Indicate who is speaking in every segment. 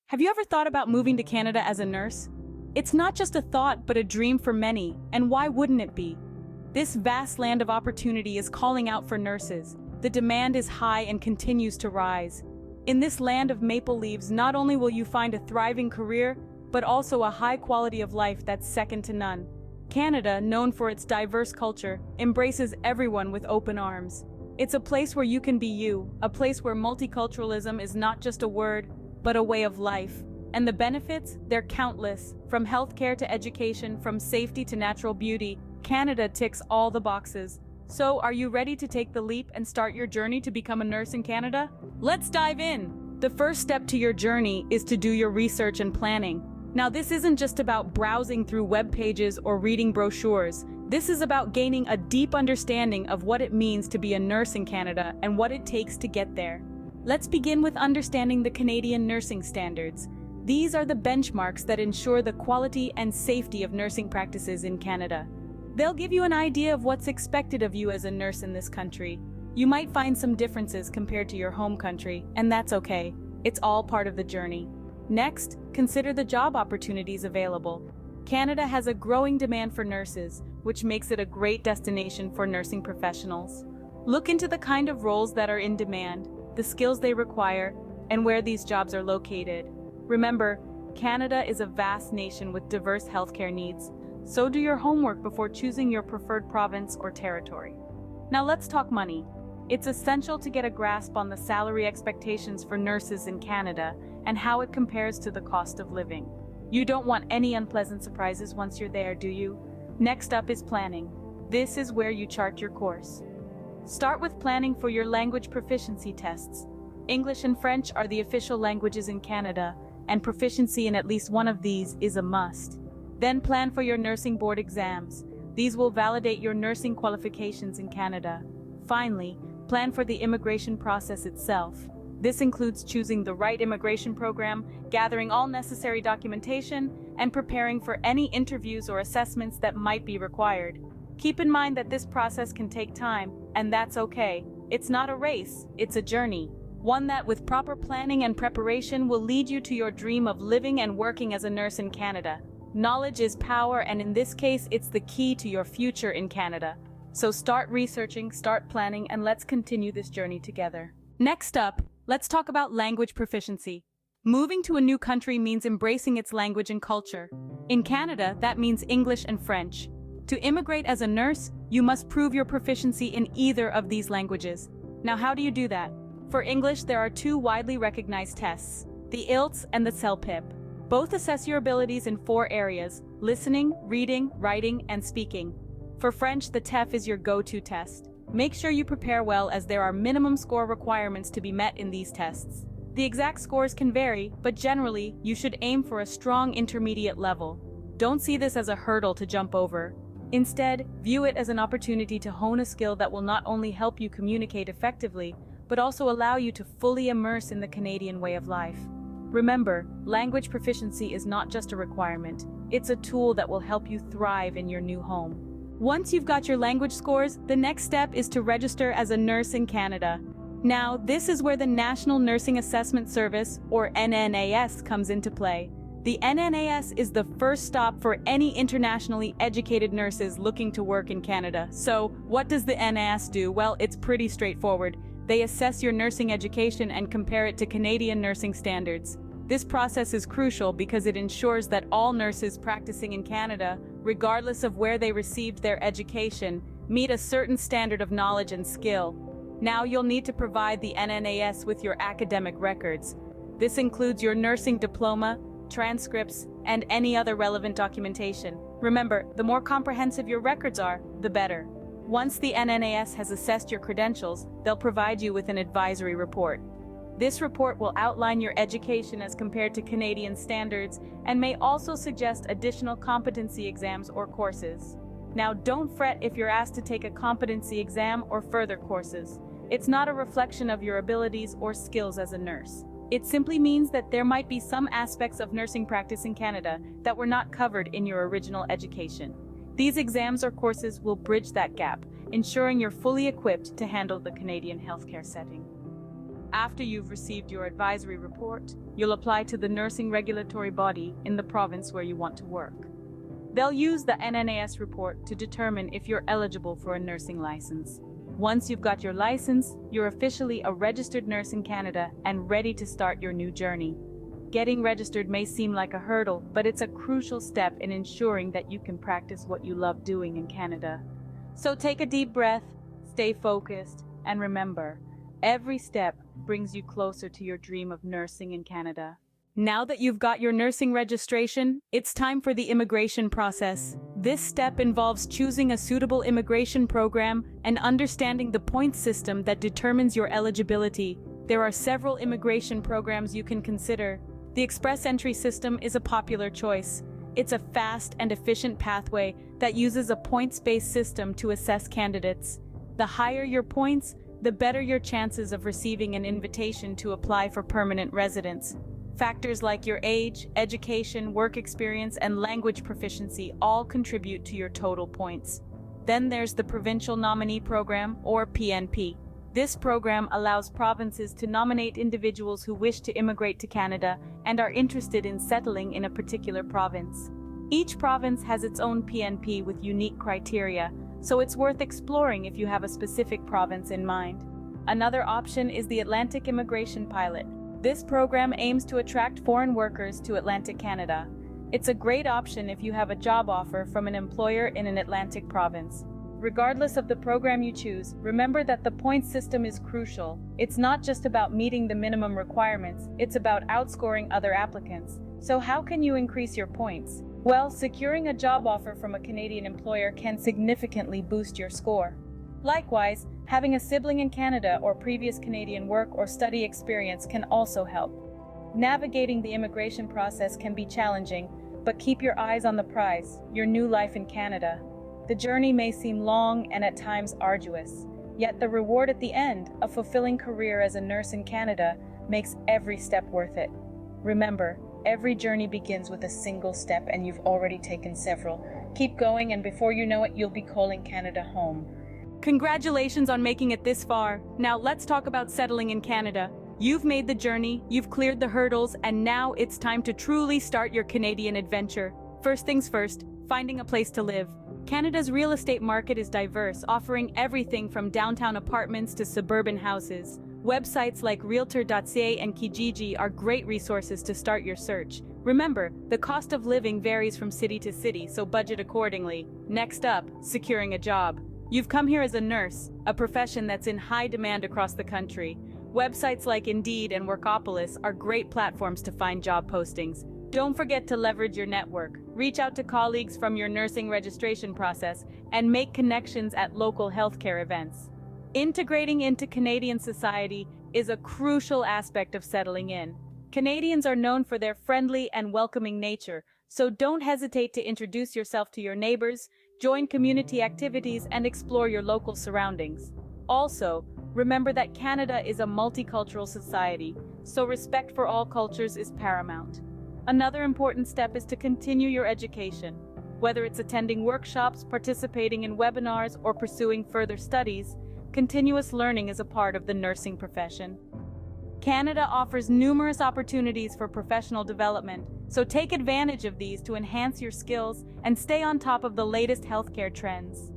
Speaker 1: Have you ever thought about moving to Canada as a nurse? It's not just a thought, but a dream for many, and why wouldn't it be? This vast land of opportunity is calling out for nurses. The demand is high and continues to rise. In this land of maple leaves, not only will you find a thriving career, but also a high quality of life that's second to none. Canada, known for its diverse culture, embraces everyone with open arms. It's a place where you can be you, a place where multiculturalism is not just a word, but a way of life. And the benefits? They're countless. From healthcare to education, from safety to natural beauty, Canada ticks all the boxes. So, are you ready to take the leap and start your journey to become a nurse in Canada? Let's dive in! The first step to your journey is to do your research and planning. Now, this isn't just about browsing through web pages or reading brochures. This is about gaining a deep understanding of what it means to be a nurse in Canada and what it takes to get there. Let's begin with understanding the Canadian nursing standards. These are the benchmarks that ensure the quality and safety of nursing practices in Canada. They'll give you an idea of what's expected of you as a nurse in this country. You might find some differences compared to your home country, and that's okay. It's all part of the journey. Next, consider the job opportunities available. Canada has a growing demand for nurses, which makes it a great destination for nursing professionals. Look into the kind of roles that are in demand, the skills they require, and where these jobs are located. Remember, Canada is a vast nation with diverse healthcare needs, so do your homework before choosing your preferred province or territory. Now let's talk money. It's essential to get a grasp on the salary expectations for nurses in Canada and how it compares to the cost of living. You don't want any unpleasant surprises once you're there, do you? Next up is planning. This is where you chart your course. Start with planning for your language proficiency tests. English and French are the official languages in Canada, and proficiency in at least one of these is a must. Then plan for your nursing board exams. These will validate your nursing qualifications in Canada. Finally, plan for the immigration process itself. This includes choosing the right immigration program, gathering all necessary documentation, and preparing for any interviews or assessments that might be required. Keep in mind that this process can take time, and that's okay. It's not a race, it's a journey. One that, with proper planning and preparation, will lead you to your dream of living and working as a nurse in Canada. Knowledge is power, and in this case, it's the key to your future in Canada. So start researching, start planning, and let's continue this journey together. Next up, let's talk about language proficiency. Moving to a new country means embracing its language and culture. In Canada, that means English and French. To immigrate as a nurse, you must prove your proficiency in either of these languages. Now, how do you do that? For English, there are two widely recognized tests, the IELTS and the CELPIP. Both assess your abilities in 4 areas: listening, reading, writing, and speaking. For French, the TEF is your go-to test. Make sure you prepare well, as there are minimum score requirements to be met in these tests. The exact scores can vary, but generally, you should aim for a strong intermediate level. Don't see this as a hurdle to jump over. Instead, view it as an opportunity to hone a skill that will not only help you communicate effectively, but also allow you to fully immerse in the Canadian way of life. Remember, language proficiency is not just a requirement, it's a tool that will help you thrive in your new home. Once you've got your language scores, the next step is to register as a nurse in Canada. Now, this is where the National Nursing Assessment Service, or NNAS, comes into play. The NNAS is the first stop for any internationally educated nurses looking to work in Canada. So, what does the NNAS do? Well, it's pretty straightforward. They assess your nursing education and compare it to Canadian nursing standards. This process is crucial because it ensures that all nurses practicing in Canada, regardless of where they received their education, meet a certain standard of knowledge and skill. Now you'll need to provide the NNAS with your academic records. This includes your nursing diploma, transcripts, and any other relevant documentation. Remember, the more comprehensive your records are, the better. Once the NNAS has assessed your credentials, they'll provide you with an advisory report. This report will outline your education as compared to Canadian standards and may also suggest additional competency exams or courses. Now, don't fret if you're asked to take a competency exam or further courses. It's not a reflection of your abilities or skills as a nurse. It simply means that there might be some aspects of nursing practice in Canada that were not covered in your original education. These exams or courses will bridge that gap, ensuring you're fully equipped to handle the Canadian healthcare setting. After you've received your advisory report, you'll apply to the nursing regulatory body in the province where you want to work. They'll use the NNAS report to determine if you're eligible for a nursing license. Once you've got your license, you're officially a registered nurse in Canada and ready to start your new journey. Getting registered may seem like a hurdle, but it's a crucial step in ensuring that you can practice what you love doing in Canada. So take a deep breath, stay focused, and remember, every step brings you closer to your dream of nursing in Canada. Now that you've got your nursing registration, it's time for the immigration process. This step involves choosing a suitable immigration program and understanding the points system that determines your eligibility. There are several immigration programs you can consider. The express entry system is a popular choice. It's a fast and efficient pathway that uses a points-based system to assess candidates. The higher your points, the better your chances of receiving an invitation to apply for permanent residence. Factors like your age, education, work experience, and language proficiency all contribute to your total points. Then there's the Provincial Nominee Program, or PNP. This program allows provinces to nominate individuals who wish to immigrate to Canada and are interested in settling in a particular province. Each province has its own PNP with unique criteria, so it's worth exploring if you have a specific province in mind. Another option is the Atlantic Immigration Pilot. This program aims to attract foreign workers to Atlantic Canada. It's a great option if you have a job offer from an employer in an Atlantic province. Regardless of the program you choose, remember that the points system is crucial. It's not just about meeting the minimum requirements, it's about outscoring other applicants. So how can you increase your points? Well, securing a job offer from a Canadian employer can significantly boost your score. Likewise, having a sibling in Canada or previous Canadian work or study experience can also help. Navigating the immigration process can be challenging, but keep your eyes on the prize, your new life in Canada. The journey may seem long and at times arduous, yet the reward at the end, a fulfilling career as a nurse in Canada, makes every step worth it. Remember, every journey begins with a single step and you've already taken several. Keep going and before you know it, you'll be calling Canada home. Congratulations on making it this far. Now let's talk about settling in Canada. You've made the journey, you've cleared the hurdles, and now it's time to truly start your Canadian adventure. First things first, finding a place to live. Canada's real estate market is diverse, offering everything from downtown apartments to suburban houses. Websites like Realtor.ca and Kijiji are great resources to start your search. Remember, the cost of living varies from city to city, so budget accordingly. Next up, securing a job. You've come here as a nurse, a profession that's in high demand across the country. Websites like Indeed and Workopolis are great platforms to find job postings. Don't forget to leverage your network. Reach out to colleagues from your nursing registration process and make connections at local healthcare events. Integrating into Canadian society is a crucial aspect of settling in. Canadians are known for their friendly and welcoming nature, so don't hesitate to introduce yourself to your neighbors, join community activities, and explore your local surroundings. Also, remember that Canada is a multicultural society, so respect for all cultures is paramount. Another important step is to continue your education. Whether it's attending workshops, participating in webinars, or pursuing further studies, continuous learning is a part of the nursing profession. Canada offers numerous opportunities for professional development, so take advantage of these to enhance your skills and stay on top of the latest healthcare trends.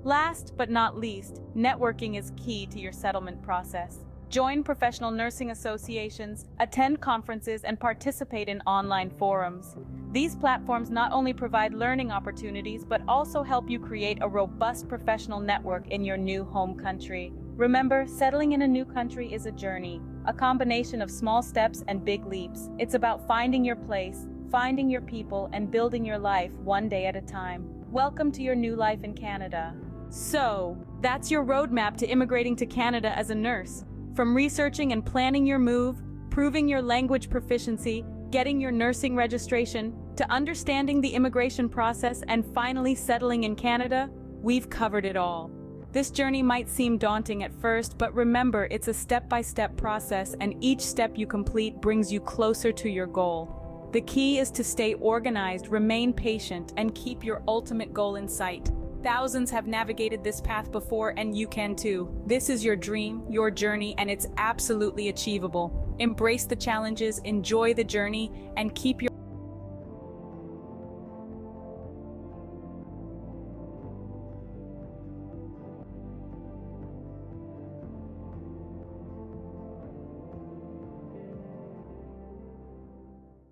Speaker 1: Last but not least, networking is key to your settlement process. Join professional nursing associations, attend conferences, and participate in online forums. These platforms not only provide learning opportunities, but also help you create a robust professional network in your new home country. Remember, settling in a new country is a journey, a combination of small steps and big leaps. It's about finding your place, finding your people, and building your life one day at a time. Welcome to your new life in Canada. So, that's your roadmap to immigrating to Canada as a nurse. From researching and planning your move, proving your language proficiency, getting your nursing registration, to understanding the immigration process and finally settling in Canada, we've covered it all. This journey might seem daunting at first, but remember, it's a step-by-step process, and each step you complete brings you closer to your goal. The key is to stay organized, remain patient, and keep your ultimate goal in sight. Thousands have navigated this path before, and you can too. This is your dream, your journey, and it's absolutely achievable. Embrace the challenges, enjoy the journey, and keep your